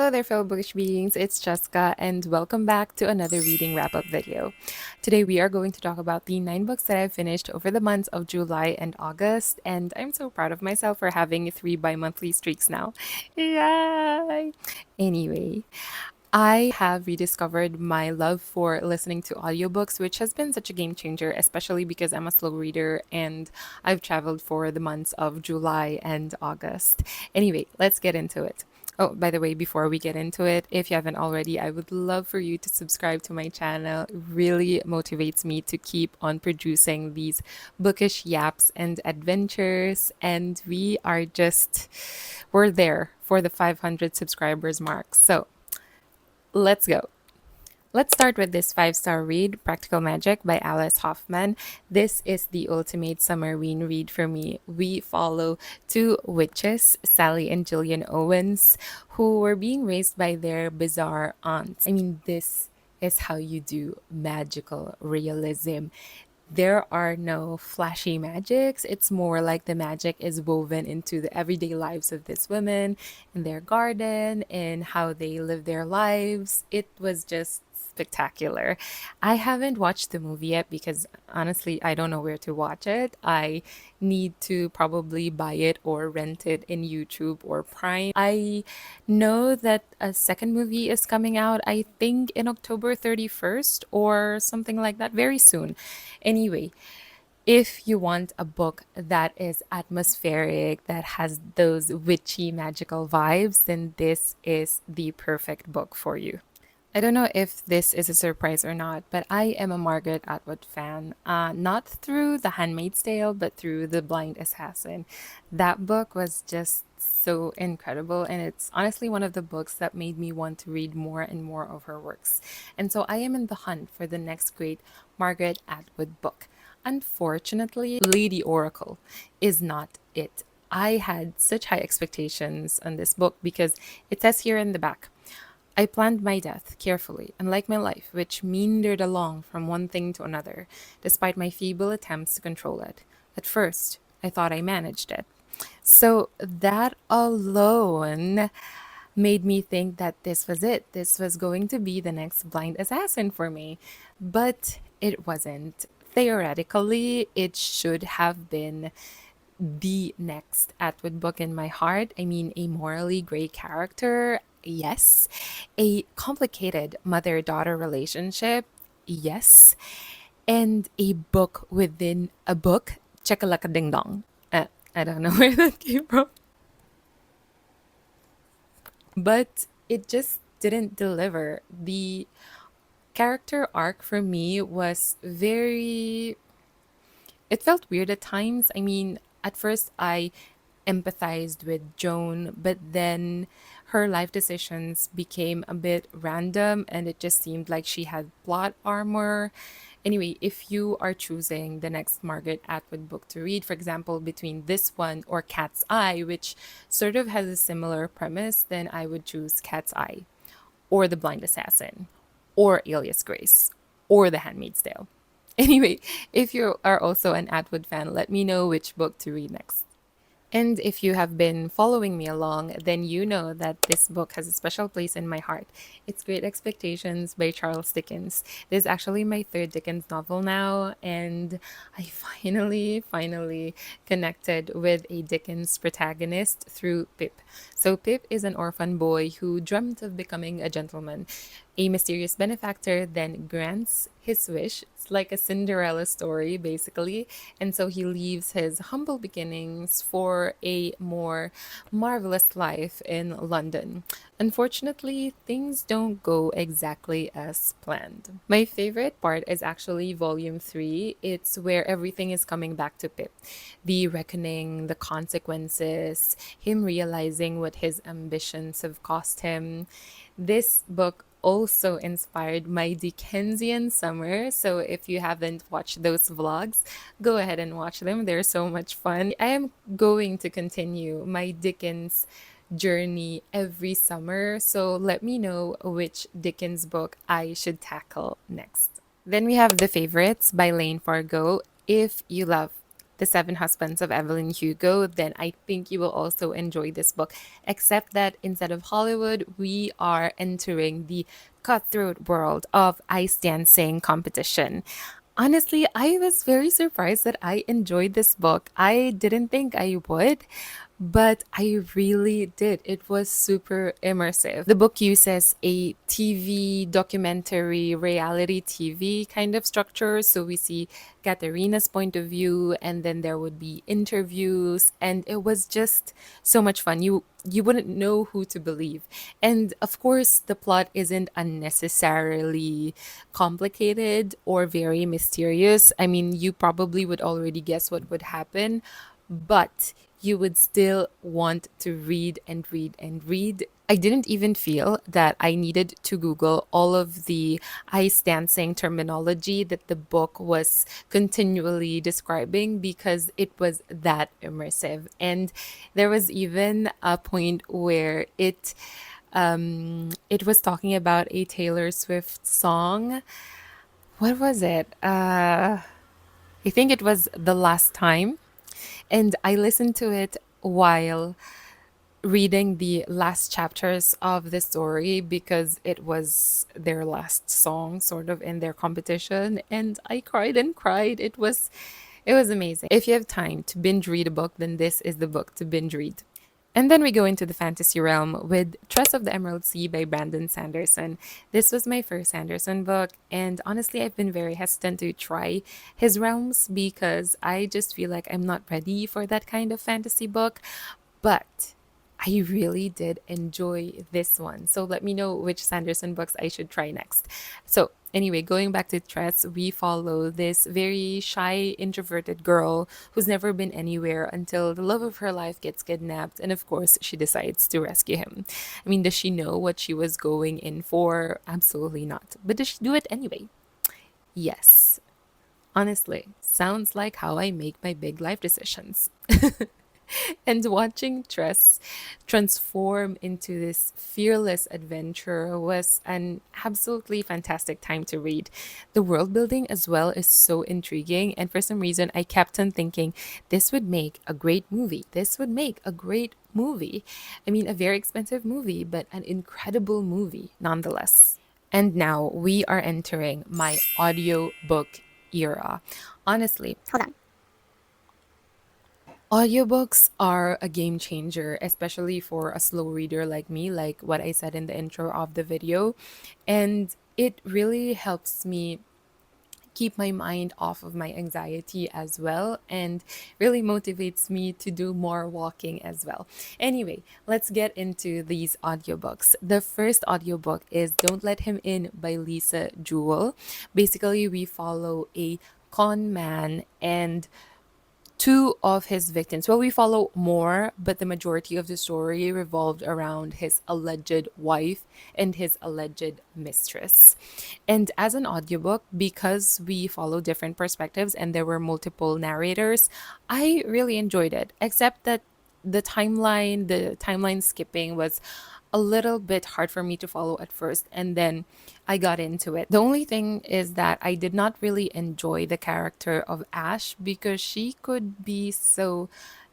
Hello there, fellow bookish beings. It's Chesca, and welcome back to another reading wrap-up video. Today we are going to talk about the 9 books that I've finished over the months of July and August, and I'm so proud of myself for having 3 bi-monthly streaks now. Yay! Anyway, I have rediscovered my love for listening to audiobooks, which has been such a game changer, especially because I'm a slow reader and I've traveled for the months of July and August. Anyway, let's get into it. Oh, by the way, before we get into it, if you haven't already, I would love for you to subscribe to my channel. It really motivates me to keep on producing these bookish yaps and adventures. And we're there for the 500 subscribers mark. So let's go. Let's start with this 5-star read, Practical Magic by Alice Hoffman. This is the ultimate summerween read for me. We follow two witches, Sally and Gillian Owens, who were being raised by their bizarre aunts. I mean, this is how you do magical realism. There are no flashy magics. It's more like the magic is woven into the everyday lives of these women in their garden and how they live their lives. It was just spectacular. I haven't watched the movie yet because honestly, I don't know where to watch it. I need to probably buy it or rent it in YouTube or Prime. I know that a second movie is coming out, I think in October 31st or something like that, very soon. Anyway, if you want a book that is atmospheric, that has those witchy magical vibes, then this is the perfect book for you. I don't know if this is a surprise or not, but I am a Margaret Atwood fan. Not through The Handmaid's Tale, but through The Blind Assassin. That book was just so incredible, and it's honestly one of the books that made me want to read more and more of her works. And so I am in the hunt for the next great Margaret Atwood book. Unfortunately, Lady Oracle is not it. I had such high expectations on this book because it says here in the back, I planned my death carefully, unlike my life, which meandered along from one thing to another, despite my feeble attempts to control it. At first, I thought I managed it. So that alone made me think that this was it. This was going to be the next blind assassin for me. But it wasn't. Theoretically, it should have been the next Atwood book in my heart. I mean, a morally gray character, yes. A complicated mother-daughter relationship, yes. And a book within a book, chakalaka ding dong. I don't know where that came from. But it just didn't deliver. The character arc for me was very, it felt weird at times. I mean, at first I empathized with Joan, but then her life decisions became a bit random and it just seemed like she had plot armor. Anyway, if you are choosing the next Margaret Atwood book to read, for example, between this one or Cat's Eye, which sort of has a similar premise, then I would choose Cat's Eye or The Blind Assassin or Alias Grace or The Handmaid's Tale. Anyway, if you are also an Atwood fan, let me know which book to read next. And if you have been following me along, then you know that this book has a special place in my heart. It's Great Expectations by Charles Dickens. This is actually my third Dickens novel now, and I finally connected with a Dickens protagonist through Pip. So Pip is an orphan boy who dreamt of becoming a gentleman. A mysterious benefactor then grants his wish. It's like a Cinderella story, basically. And so he leaves his humble beginnings for a more marvelous life in London. Unfortunately, things don't go exactly as planned. My favorite part is actually volume 3. It's where everything is coming back to Pip. The reckoning, the consequences, him realizing what his ambitions have cost him. This book also inspired my Dickensian summer. So if you haven't watched those vlogs, go ahead and watch them. They're so much fun. I am going to continue my Dickens journey every summer. So let me know which Dickens book I should tackle next. Then we have The Favorites by Layne Fargo. If you love The Seven Husbands of Evelyn Hugo, then I think you will also enjoy this book. Except that instead of Hollywood, we are entering the cutthroat world of ice dancing competition. Honestly, I was very surprised that I enjoyed this book. I didn't think I would, but I really did. It was super immersive. The book uses a TV documentary, reality TV kind of structure. So we see Katerina's point of view, and then there would be interviews, and it was just so much fun. You wouldn't know who to believe. And of course, the plot isn't unnecessarily complicated or very mysterious. I mean, you probably would already guess what would happen, but you would still want to read and read and read. I didn't even feel that I needed to Google all of the ice dancing terminology that the book was continually describing because it was that immersive. And there was even a point where it was talking about a Taylor Swift song. What was it? I think it was The Last Time, and I listened to it while reading the last chapters of the story because it was their last song sort of in their competition, and I cried and cried. It was amazing. If you have time to binge read a book, then this is the book to binge read. And then we go into the fantasy realm with Tress of the Emerald Sea by Brandon Sanderson. This was my first Sanderson book, and honestly, I've been very hesitant to try his realms because I just feel like I'm not ready for that kind of fantasy book. But I really did enjoy this one. So let me know which Sanderson books I should try next. So, anyway, going back to Tress, we follow this very shy, introverted girl who's never been anywhere until the love of her life gets kidnapped. And of course, she decides to rescue him. I mean, does she know what she was going in for? Absolutely not. But does she do it anyway? Yes. Honestly, sounds like how I make my big life decisions. And watching Tress transform into this fearless adventurer was an absolutely fantastic time to read. The world building as well is so intriguing, and for some reason, I kept on thinking this would make a great movie. This would make a great movie. I mean, a very expensive movie, but an incredible movie nonetheless. And now we are entering my audiobook era. Honestly, Hold on. audiobooks are a game changer, especially for a slow reader like me, like what I said in the intro of the video. And it really helps me keep my mind off of my anxiety as well, and really motivates me to do more walking as well. Anyway, let's get into these audiobooks. The first audiobook is Don't Let Him In by Lisa Jewell. Basically, we follow a con man and two of his victims. Well, we follow more, but the majority of the story revolved around his alleged wife and his alleged mistress. And as an audiobook, because we follow different perspectives and there were multiple narrators, I really enjoyed it, except that the timeline skipping was a little bit hard for me to follow at first, and then I got into it. The only thing is that I did not really enjoy the character of Ash because she could be so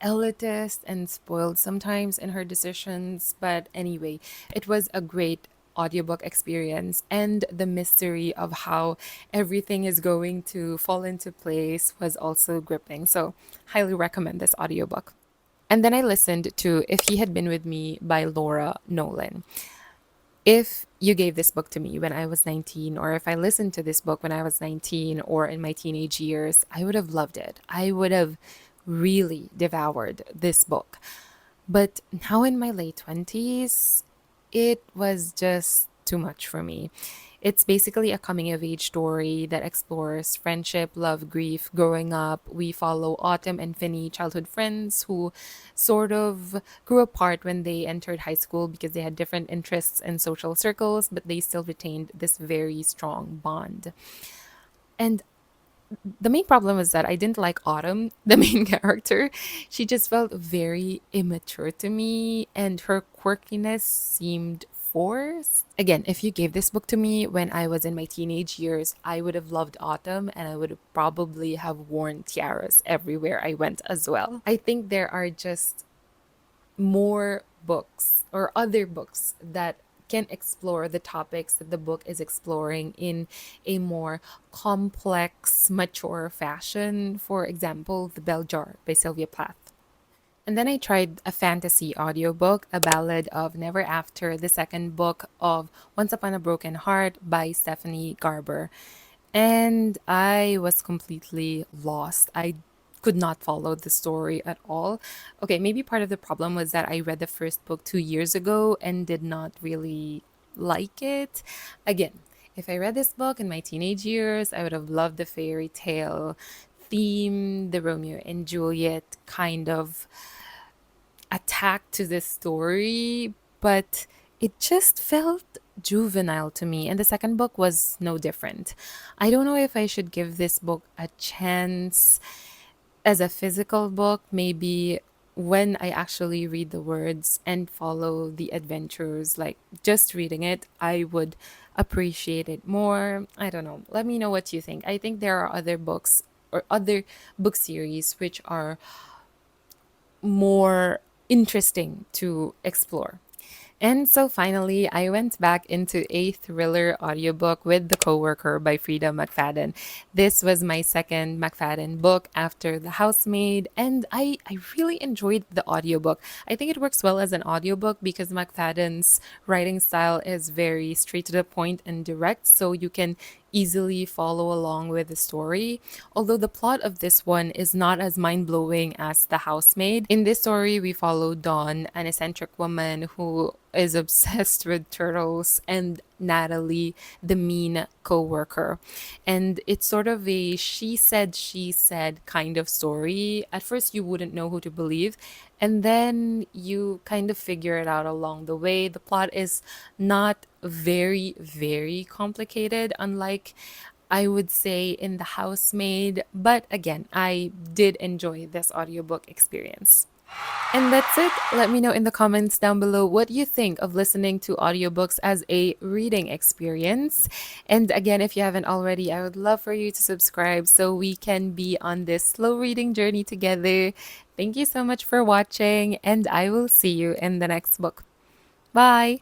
elitist and spoiled sometimes in her decisions. But anyway, it was a great audiobook experience, and the mystery of how everything is going to fall into place was also gripping. So, highly recommend this audiobook. And then I listened to If He Had Been With Me by Laura Nowlin. If you gave this book to me when I was 19, or if I listened to this book when I was 19 or in my teenage years, I would have loved it. I would have really devoured this book. But now in my late 20s, it was just too much for me. It's basically a coming of age story that explores friendship, love, grief, growing up. We follow Autumn and Finny, childhood friends who sort of grew apart when they entered high school because they had different interests and social circles, but they still retained this very strong bond. And the main problem was that I didn't like Autumn, the main character. She just felt very immature to me, and her quirkiness seemed forced. Again, if you gave this book to me when I was in my teenage years, I would have loved autumn and I would probably have worn tiaras everywhere I went as well. I think there are just more books or other books that can explore the topics that the book is exploring in a more complex, mature fashion. For example, The Bell Jar by Sylvia Plath. And then I tried a fantasy audiobook, A Ballad of Never After, the second book of Once Upon a Broken Heart by Stephanie Garber. And I was completely lost. I could not follow the story at all. Okay, maybe part of the problem was that I read the first book 2 years ago and did not really like it. Again, if I read this book in my teenage years, I would have loved the fairy tale theme, the Romeo and Juliet kind of attack to this story, but it just felt juvenile to me. And the second book was no different. I don't know if I should give this book a chance as a physical book, maybe when I actually read the words and follow the adventures, like just reading it, I would appreciate it more. I don't know. Let me know what you think. I think there are other books or other book series which are more interesting to explore. And so finally, I went back into a thriller audiobook with The Coworker by Freida McFadden. This was my second McFadden book after The Housemaid, and I really enjoyed the audiobook. I think it works well as an audiobook because McFadden's writing style is very straight to the point and direct, so you can easily follow along with the story. Although the plot of this one is not as mind blowing as The Housemaid. In this story, we follow Dawn, an eccentric woman who is obsessed with turtles, and Natalie, the mean coworker. And it's sort of a she said kind of story. At first, you wouldn't know who to believe, and then you kind of figure it out along the way. The plot is not very complicated, unlike I would say in The Housemaid. But again, I did enjoy this audiobook experience. And that's it. Let me know in the comments down below what you think of listening to audiobooks as a reading experience. And again, if you haven't already, I would love for you to subscribe so we can be on this slow reading journey together. Thank you so much for watching, and I will see you in the next book. Bye.